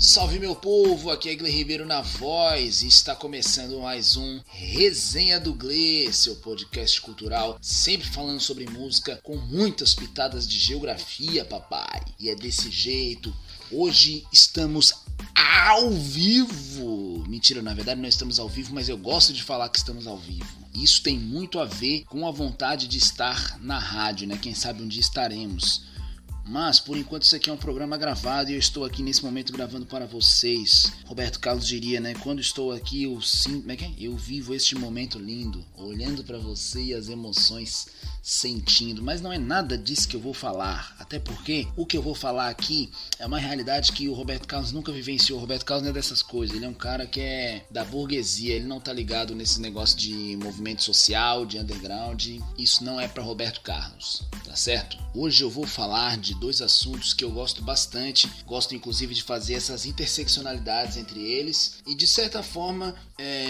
Salve meu povo, aqui é Gle Ribeiro na voz e está começando mais um Resenha do Gle, seu podcast cultural, sempre falando sobre música com muitas pitadas de geografia, papai. E é desse jeito, hoje estamos ao vivo. Mentira, na verdade não estamos ao vivo, mas eu gosto de falar que estamos ao vivo. Isso tem muito a ver com a vontade de estar na rádio, né? Quem sabe um dia estaremos. Mas, por enquanto, isso aqui é um programa gravado e eu estou aqui nesse momento gravando para vocês. Roberto Carlos diria, né? Quando estou aqui, eu vivo este momento lindo, olhando para você e as emoções sentindo. Mas não é nada disso que eu vou falar. Até porque o que eu vou falar aqui é uma realidade que o Roberto Carlos nunca vivenciou. O Roberto Carlos não é dessas coisas. Ele é um cara que é da burguesia. Ele não tá ligado nesse negócio de movimento social, de underground. Isso não é para Roberto Carlos, tá certo? Hoje eu vou falar de dois assuntos que eu gosto bastante, gosto inclusive de fazer essas interseccionalidades entre eles e de certa forma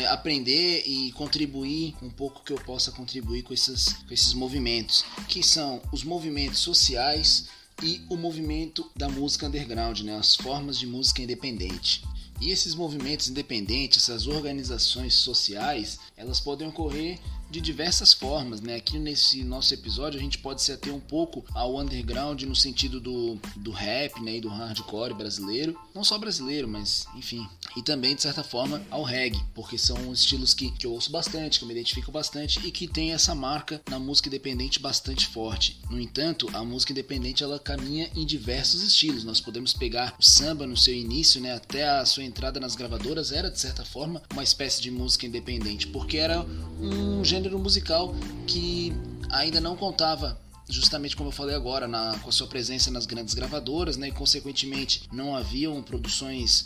aprender e contribuir um pouco que eu possa contribuir com esses movimentos, que são os movimentos sociais e o movimento da música underground, né? As formas de música independente. E esses movimentos independentes, essas organizações sociais, elas podem ocorrer de diversas formas, né? Aqui nesse nosso episódio a gente pode se ater um pouco ao underground no sentido do rap, né? E do hardcore brasileiro, não só brasileiro, mas enfim, e também de certa forma ao reggae, porque são estilos que eu ouço bastante, que eu me identifico bastante e que tem essa marca na música independente bastante forte. No entanto, a música independente ela caminha em diversos estilos. Nós podemos pegar o samba no seu início, né? Até a sua entrada nas gravadoras era de certa forma uma espécie de música independente, porque era um gênero musical que ainda não contava, justamente como eu falei agora, com a sua presença nas grandes gravadoras, né? E consequentemente não haviam produções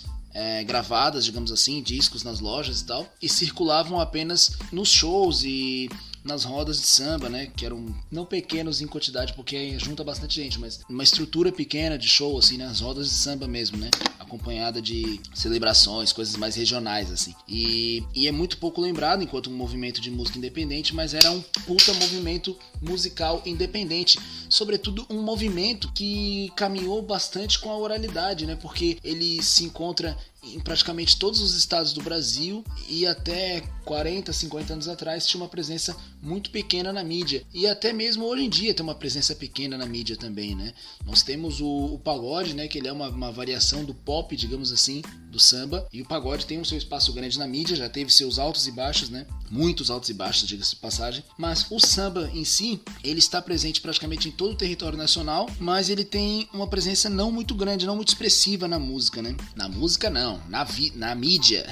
gravadas, digamos assim, discos nas lojas e tal, e circulavam apenas nos shows e nas rodas de samba, né, que eram não pequenos em quantidade, porque junta bastante gente, mas uma estrutura pequena de show, assim, nas rodas de samba mesmo, né, acompanhada de celebrações, coisas mais regionais, assim, e é muito pouco lembrado enquanto um movimento de música independente, mas era um puta movimento musical independente, sobretudo um movimento que caminhou bastante com a oralidade, né, porque ele se encontra em praticamente todos os estados do Brasil e até 40, 50 anos atrás tinha uma presença muito pequena na mídia e até mesmo hoje em dia tem uma presença pequena na mídia também, né? Nós temos o pagode, né, que ele é uma variação do pop, digamos assim, do samba, e o pagode tem o seu espaço grande na mídia, já teve seus altos e baixos, né? Muitos altos e baixos, diga-se de passagem, mas o samba em si, ele está presente praticamente em todo o território nacional, mas ele tem uma presença não muito grande, não muito expressiva na música, né? Na música não, na mídia.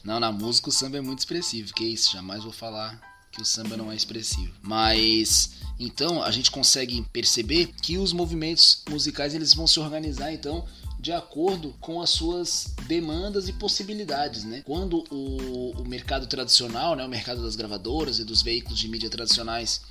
Não, na música o samba é muito expressivo, que isso, jamais vou falar que o samba não é expressivo. Mas então a gente consegue perceber que os movimentos musicais eles vão se organizar então de acordo com as suas demandas e possibilidades, né? Quando o mercado tradicional, né, o mercado das gravadoras e dos veículos de mídia tradicionais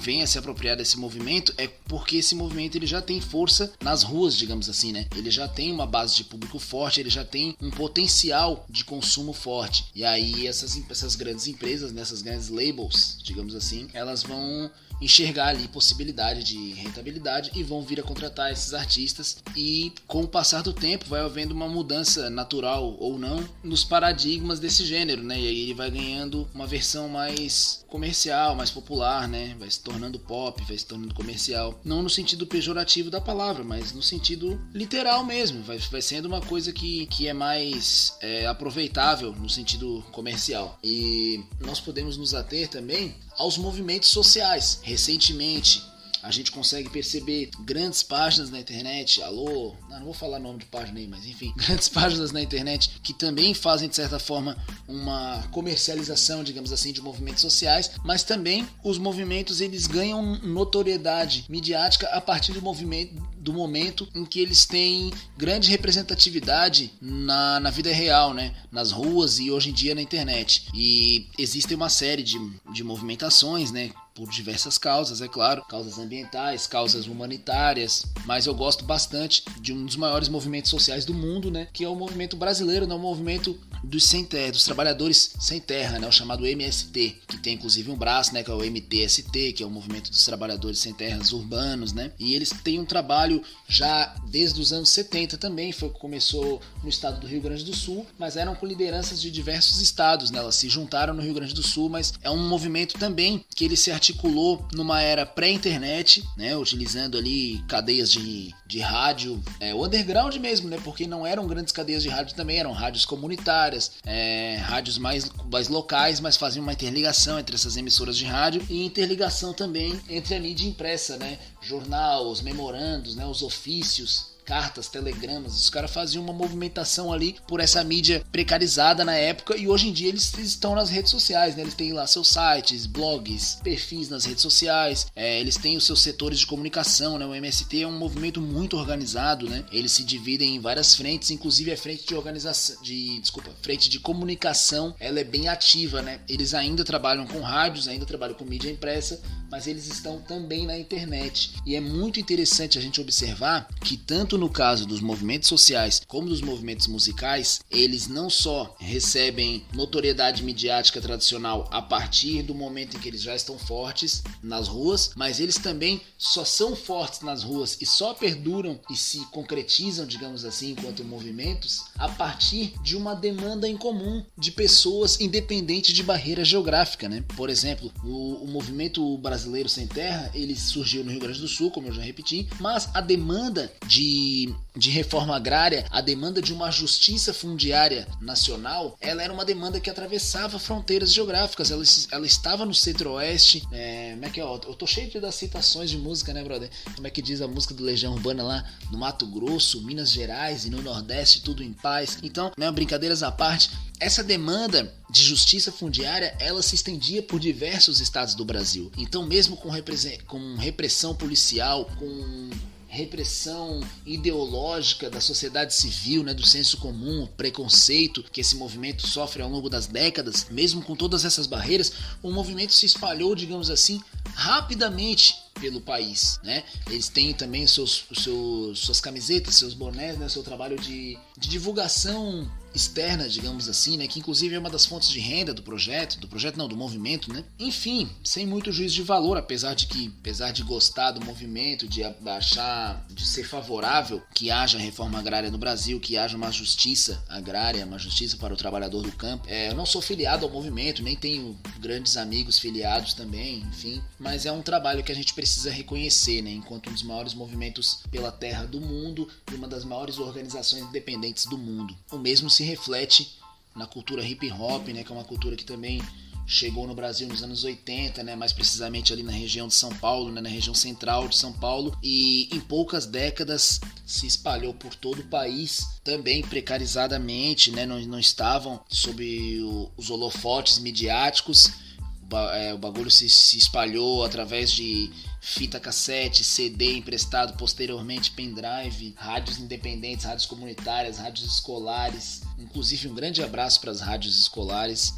vem a se apropriar desse movimento, é porque esse movimento ele já tem força nas ruas, digamos assim, né? Ele já tem uma base de público forte, ele já tem um potencial de consumo forte. E aí essas grandes empresas, né, essas grandes labels, digamos assim, elas vão enxergar ali possibilidade de rentabilidade e vão vir a contratar esses artistas, e com o passar do tempo vai havendo uma mudança natural ou não nos paradigmas desse gênero, né? E aí ele vai ganhando uma versão mais comercial, mais popular, né? Vai se tornando pop, vai se tornando comercial, não no sentido pejorativo da palavra, mas no sentido literal mesmo, vai sendo uma coisa que é mais aproveitável no sentido comercial. E nós podemos nos ater também aos movimentos sociais. Recentemente a gente consegue perceber grandes páginas na internet, não vou falar nome de página aí, mas enfim, grandes páginas na internet que também fazem de certa forma uma comercialização, digamos assim, de movimentos sociais, mas também os movimentos eles ganham notoriedade midiática a partir do momento em que eles têm grande representatividade na vida real, né? Nas ruas e hoje em dia na internet. E existe uma série de movimentações, né? Por diversas causas, é claro, causas ambientais, causas humanitárias, mas eu gosto bastante de um dos maiores movimentos sociais do mundo, né? Que é o movimento brasileiro, né? O movimento dos trabalhadores sem terra, né, o chamado MST, que tem inclusive um braço, né, que é o MTST, que é o Movimento dos Trabalhadores Sem Terras Urbanos, né, e eles têm um trabalho já desde os anos 70 também, começou no estado do Rio Grande do Sul, mas eram com lideranças de diversos estados, né, elas se juntaram no Rio Grande do Sul, mas é um movimento também que ele se articulou numa era pré-internet, né, utilizando ali cadeias de rádio, o underground mesmo, né, porque não eram grandes cadeias de rádio também, eram rádios comunitárias, rádios mais locais, mas faziam uma interligação entre essas emissoras de rádio e interligação também entre a mídia impressa, né, jornal, os memorandos, né, os ofícios, cartas, telegramas, os caras faziam uma movimentação ali por essa mídia precarizada na época, e hoje em dia eles estão nas redes sociais, né? Eles têm lá seus sites, blogs, perfis nas redes sociais, eles têm os seus setores de comunicação, né? O MST é um movimento muito organizado, né? Eles se dividem em várias frentes, inclusive a frente frente de comunicação, ela é bem ativa, né? Eles ainda trabalham com rádios, ainda trabalham com mídia impressa, mas eles estão também na internet, e é muito interessante a gente observar que tanto no caso dos movimentos sociais como dos movimentos musicais, eles não só recebem notoriedade midiática tradicional a partir do momento em que eles já estão fortes nas ruas, mas eles também só são fortes nas ruas e só perduram e se concretizam, digamos assim, enquanto movimentos, a partir de uma demanda em comum de pessoas independente de barreira geográfica, né? Por exemplo, o movimento brasileiro sem terra, ele surgiu no Rio Grande do Sul, como eu já repeti, mas a demanda de reforma agrária, a demanda de uma justiça fundiária nacional, ela era uma demanda que atravessava fronteiras geográficas, ela estava no centro-oeste, como é que é? Eu tô cheio de das citações de música, né, brother? Como é que diz a música do Legião Urbana lá no Mato Grosso, Minas Gerais e no Nordeste, tudo em paz. Então, né, brincadeiras à parte, essa demanda de justiça fundiária, ela se estendia por diversos estados do Brasil. Então, mesmo com repressão policial, com repressão ideológica da sociedade civil, né, do senso comum, preconceito que esse movimento sofre ao longo das décadas, mesmo com todas essas barreiras, o movimento se espalhou, digamos assim, rapidamente pelo país, né? Eles têm também suas camisetas, seus bonés, né? Seu trabalho de divulgação externa, digamos assim, né? Que inclusive é uma das fontes de renda do movimento, né? Enfim, sem muito juízo de valor, apesar de gostar do movimento, de ser favorável que haja reforma agrária no Brasil, que haja uma justiça agrária, uma justiça para o trabalhador do campo. Eu não sou filiado ao movimento, nem tenho grandes amigos filiados também, enfim, mas é um trabalho que a gente precisa reconhecer, né? Enquanto um dos maiores movimentos pela terra do mundo e uma das maiores organizações independentes do mundo. O mesmo se reflete na cultura hip hop, né, que é uma cultura que também chegou no Brasil nos anos 80, né, mais precisamente ali na região de São Paulo, né, na região central de São Paulo, e em poucas décadas se espalhou por todo o país, também precarizadamente, né, não estavam sob os holofotes midiáticos. O bagulho se espalhou através de fita cassete, CD emprestado, posteriormente pendrive, rádios independentes, rádios comunitárias, rádios escolares. Inclusive um grande abraço para as rádios escolares,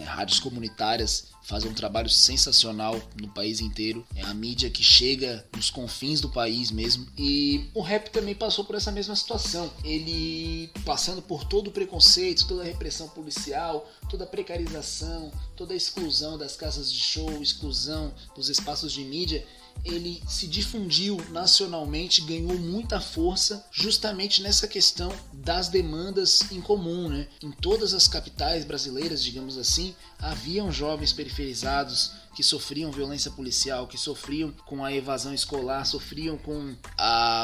rádios comunitárias, fazem um trabalho sensacional no país inteiro. É a mídia que chega nos confins do país mesmo. E o rap também passou por essa mesma situação. Ele passando por todo o preconceito, toda a repressão policial, toda a precarização, toda a exclusão das casas de show, exclusão dos espaços de mídia, ele se difundiu nacionalmente, ganhou muita força justamente nessa questão das demandas em comum, né? Em todas as capitais brasileiras, digamos assim, haviam jovens periferizados que sofriam violência policial, que sofriam com a evasão escolar, sofriam com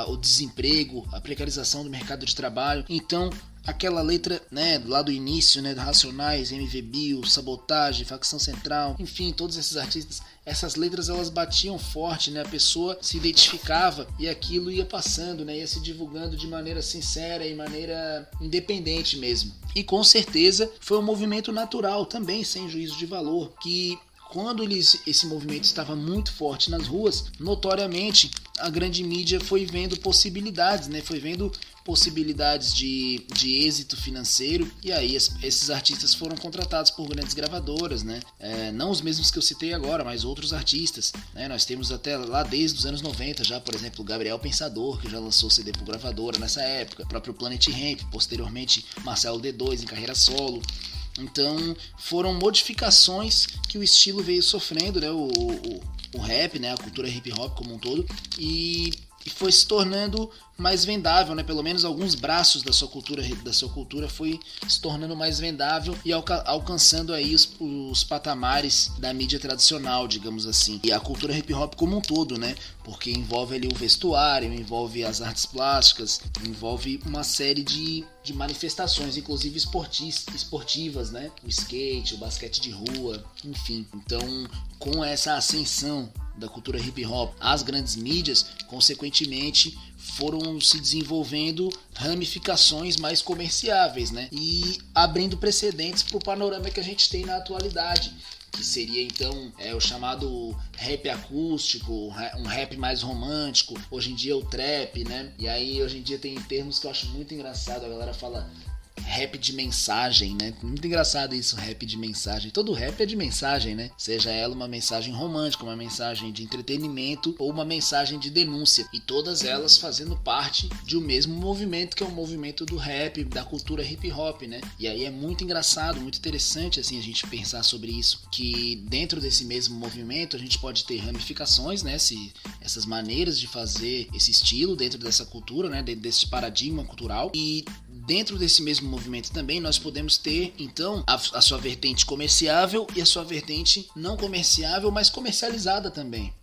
o desemprego, a precarização do mercado de trabalho. Então, aquela letra, né, lá do início, né, do Racionais, MV Bill, Sabotagem, Facção Central, enfim, todos esses artistas, essas letras elas batiam forte, né, a pessoa se identificava e aquilo ia passando, né, ia se divulgando de maneira sincera e maneira independente mesmo. E com certeza foi um movimento natural também, sem juízo de valor, que quando esse movimento estava muito forte nas ruas, notoriamente a grande mídia foi vendo possibilidades, né? Foi vendo possibilidades de êxito financeiro, e aí esses artistas foram contratados por grandes gravadoras, né? Não os mesmos que eu citei agora, mas outros artistas, né? Nós temos até lá desde os anos 90 já, por exemplo, o Gabriel Pensador, que já lançou CD por gravadora nessa época, o próprio Planet Hemp, posteriormente Marcelo D2 em carreira solo. Então foram modificações que o estilo veio sofrendo, né? O rap, né? A cultura hip hop como um todo, e foi se tornando mais vendável, né? Pelo menos alguns braços da sua cultura foi se tornando mais vendável e alcançando aí os patamares da mídia tradicional, digamos assim. E a cultura hip hop como um todo, né? Porque envolve ali o vestuário, envolve as artes plásticas, envolve uma série de manifestações, inclusive esportivas, né? O skate, o basquete de rua, enfim. Então, com essa ascensão da cultura hip hop às grandes mídias, consequentemente foram se desenvolvendo ramificações mais comerciáveis, né? E abrindo precedentes para o panorama que a gente tem na atualidade, que seria então o chamado rap acústico, um rap mais romântico, hoje em dia o trap, né? E aí hoje em dia tem termos que eu acho muito engraçado, a galera fala rap de mensagem, né? Muito engraçado isso, rap de mensagem. Todo rap é de mensagem, né? Seja ela uma mensagem romântica, uma mensagem de entretenimento ou uma mensagem de denúncia. E todas elas fazendo parte de um mesmo movimento, que é o movimento do rap, da cultura hip hop, né? E aí é muito engraçado, muito interessante assim a gente pensar sobre isso, que dentro desse mesmo movimento a gente pode ter ramificações, né? Essas maneiras de fazer esse estilo dentro dessa cultura, né? Dentro desse paradigma cultural. E dentro desse mesmo movimento também nós podemos ter então a sua vertente comerciável e a sua vertente não comerciável, mas comercializada também.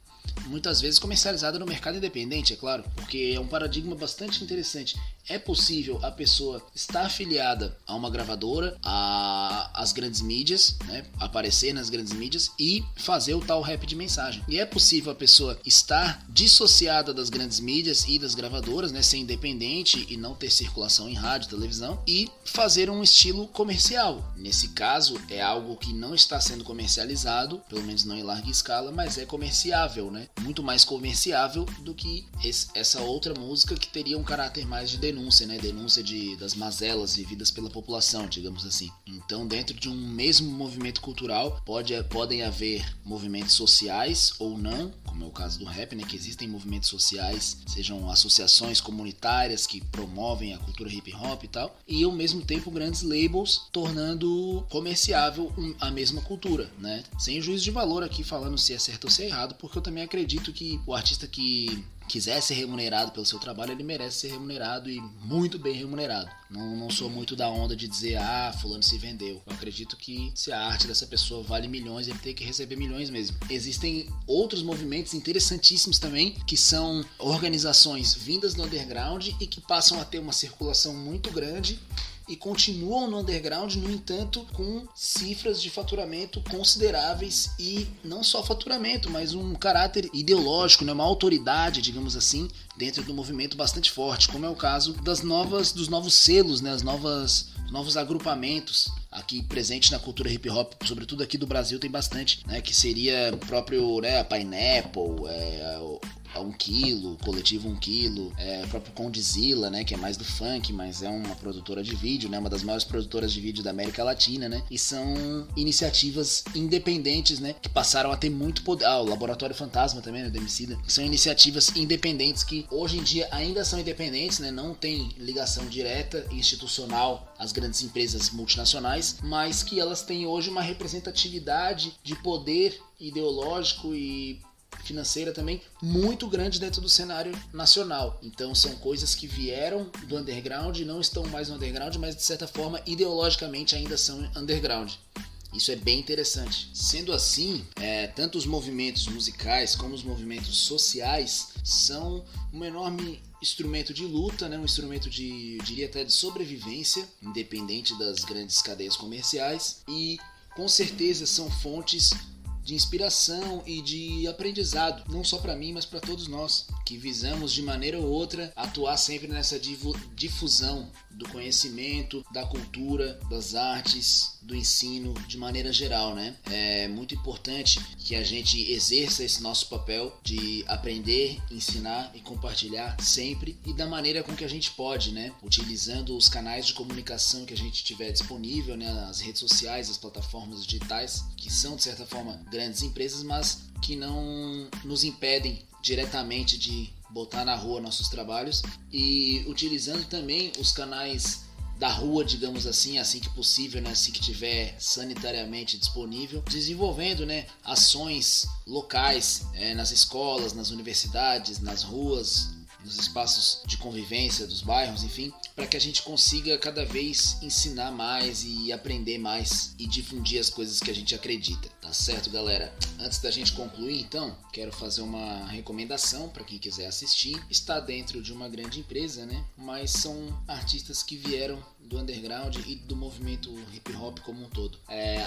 Muitas vezes comercializada no mercado independente, é claro, porque é um paradigma bastante interessante. É possível a pessoa estar afiliada a uma gravadora, às grandes mídias, né, aparecer nas grandes mídias e fazer o tal rap de mensagem. E é possível a pessoa estar dissociada das grandes mídias e das gravadoras, né, ser independente e não ter circulação em rádio, televisão, e fazer um estilo comercial. Nesse caso, é algo que não está sendo comercializado, pelo menos não em larga escala, mas é comerciável, né? Muito mais comerciável do que essa outra música que teria um caráter mais de denúncia, né? Denúncia das mazelas vividas pela população, digamos assim. Então, dentro de um mesmo movimento cultural, podem haver movimentos sociais ou não, como é o caso do rap, né? Que existem movimentos sociais, sejam associações comunitárias que promovem a cultura hip hop e tal, e ao mesmo tempo grandes labels tornando comerciável a mesma cultura, né? Sem juízo de valor aqui falando se é certo ou se é errado, porque eu também acredito que o artista que quiser ser remunerado pelo seu trabalho, ele merece ser remunerado e muito bem remunerado. Não sou muito da onda de dizer, fulano se vendeu. Eu acredito que se a arte dessa pessoa vale milhões, ele tem que receber milhões mesmo. Existem outros movimentos interessantíssimos também, que são organizações vindas do underground e que passam a ter uma circulação muito grande e continuam no underground, no entanto, com cifras de faturamento consideráveis e não só faturamento, mas um caráter ideológico, né? Uma autoridade, digamos assim, dentro do movimento bastante forte, como é o caso dos novos selos, né? Os novos agrupamentos aqui presentes na cultura hip hop, sobretudo aqui do Brasil tem bastante, né? Que seria o próprio, né, a Pineapple, a 1 Quilo, Coletivo 1 Quilo, o próprio Condzilla, né, que é mais do funk, mas é uma produtora de vídeo, né, uma das maiores produtoras de vídeo da América Latina, né, e são iniciativas independentes, né, que passaram a ter muito poder. O Laboratório Fantasma também, né, do Emicida, são iniciativas independentes que hoje em dia ainda são independentes, né, não tem ligação direta e institucional às grandes empresas multinacionais, mas que elas têm hoje uma representatividade de poder ideológico e financeira também muito grande dentro do cenário nacional. Então são coisas que vieram do underground e não estão mais no underground, mas de certa forma ideologicamente ainda são underground. Isso é bem interessante. Sendo assim, tanto os movimentos musicais como os movimentos sociais são um enorme instrumento de luta, né? Um instrumento de, eu diria até de sobrevivência, independente das grandes cadeias comerciais, e com certeza são fontes de inspiração e de aprendizado, não só para mim, mas para todos nós, que visamos de maneira ou outra atuar sempre nessa difusão do conhecimento, da cultura, das artes, do ensino de maneira geral, né? É muito importante que a gente exerça esse nosso papel de aprender, ensinar e compartilhar sempre e da maneira com que a gente pode, né? Utilizando os canais de comunicação que a gente tiver disponível, né? As redes sociais, as plataformas digitais, que são de certa forma grandes empresas, mas que não nos impedem diretamente de botar na rua nossos trabalhos, e utilizando também os canais da rua, digamos assim que possível, né, assim que tiver sanitariamente disponível, desenvolvendo, né, ações locais nas escolas, nas universidades, nas ruas, nos espaços de convivência dos bairros, enfim, para que a gente consiga cada vez ensinar mais e aprender mais e difundir as coisas que a gente acredita, tá certo, galera? Antes da gente concluir, então, quero fazer uma recomendação para quem quiser assistir. Está dentro de uma grande empresa, né? Mas são artistas que vieram do underground e do movimento hip hop como um todo.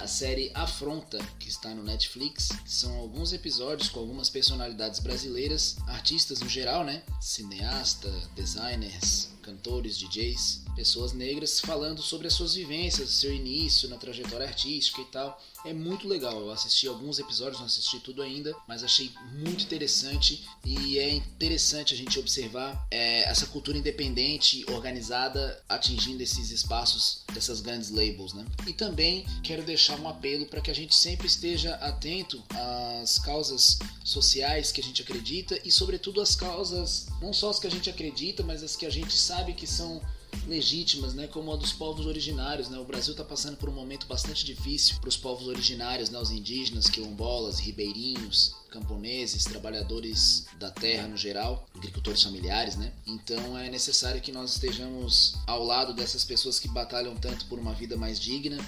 A série Afronta, que está no Netflix, são alguns episódios com algumas personalidades brasileiras, artistas no geral, né? Cineasta, designers, cantores, DJs, pessoas negras falando sobre as suas vivências, seu início na trajetória artística e tal. É muito legal, eu assisti alguns episódios, não assisti tudo ainda, mas achei muito interessante, e é interessante a gente observar essa cultura independente, organizada, atingindo esses espaços dessas grandes labels, né? E também quero deixar um apelo para que a gente sempre esteja atento às causas sociais que a gente acredita e sobretudo as causas, não só as que a gente acredita, mas as que a gente sabe que são legítimas, né, como a dos povos originários, né? O Brasil está passando por um momento bastante difícil para os povos originários, né? Os indígenas, quilombolas, ribeirinhos, camponeses, trabalhadores da terra no geral, agricultores familiares, né? Então é necessário que nós estejamos ao lado dessas pessoas que batalham tanto por uma vida mais digna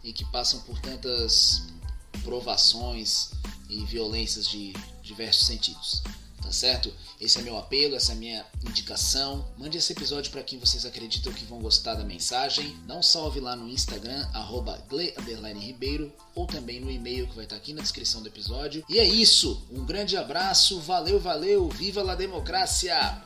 e que passam por tantas provações e violências de diversos sentidos. Tá certo? Esse é meu apelo, essa é a minha indicação. Mande esse episódio para quem vocês acreditam que vão gostar da mensagem. Dá um salve lá no Instagram, @gle_ribeiro, ou também no e-mail que vai estar aqui na descrição do episódio. E é isso, um grande abraço, valeu, viva la democracia!